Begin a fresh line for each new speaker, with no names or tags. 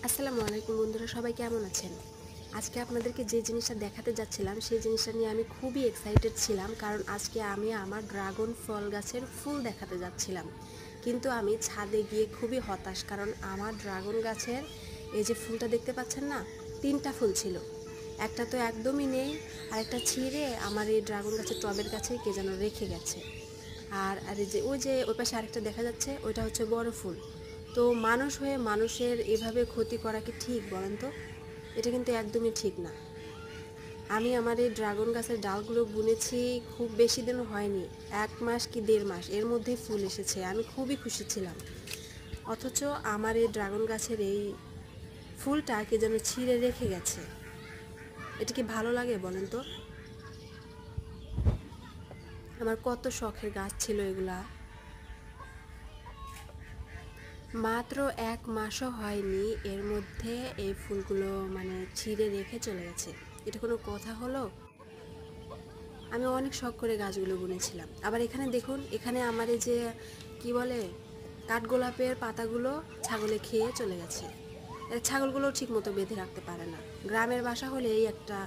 আসসালামু আলাইকুম বন্ধুরা, সবাই কেমন আছেন? আজকে আপনাদেরকে যে জিনিসটা দেখাতে যাচ্ছিলাম সেই জিনিসটা নিয়ে আমি খুবই এক্সাইটেড ছিলাম, কারণ আজকে আমি আমার ড্রাগন ফল গাছের ফুল দেখাতে যাচ্ছিলাম। কিন্তু আমি ছাদে গিয়ে খুবই হতাশ, কারণ আমার ড্রাগন গাছের এই যে ফুলটা দেখতে পাচ্ছেন না, 3টা ফুল ছিল, একটা তো একদমই নেই, আর একটা ছিঁড়ে আমার এই ড্রাগন গাছের টবের কাছে কে যেন রেখে গেছে। আর আর এই যে ওই পাশে আরেকটা দেখা যাচ্ছে, ওইটা হচ্ছে বড় ফুল। তো মানুষ হয়ে মানুষের এভাবে ক্ষতি করা কি ঠিক বলেন তো? এটা কিন্তু একদমই ঠিক না। আমি আমার এই ড্রাগন গাছের ডালগুলো বুনেছি, খুব বেশি দিন হয়নি, 1 মাস কি 1.5 মাস এর মধ্যেই ফুল এসেছে। আমি খুবই খুশি ছিলাম, অথচ আমার এই ড্রাগন গাছের এই ফুলটা কে যেন ছিঁড়ে রেখে গেছে। এটা কি ভালো লাগে বলেন তো? আমার কত শখের গাছ ছিল এগুলা। মাত্র 1 মাসও হয়নি, এর মধ্যে এই ফুলগুলো মানে ছিঁড়ে রেখে চলে গেছে। এটা কোনো কথা হলো? আমি অনেক শখ করে গাছগুলো বুনেছিলাম। আবার এখানে দেখুন, এখানে আমার এই যে কি বলে, কাঠগোলাপের পাতাগুলো ছাগলে খেয়ে চলে গেছে। ছাগলগুলো ঠিক মতো বেঁধে রাখতে পারে না। গ্রামের বাসা হলে এই একটা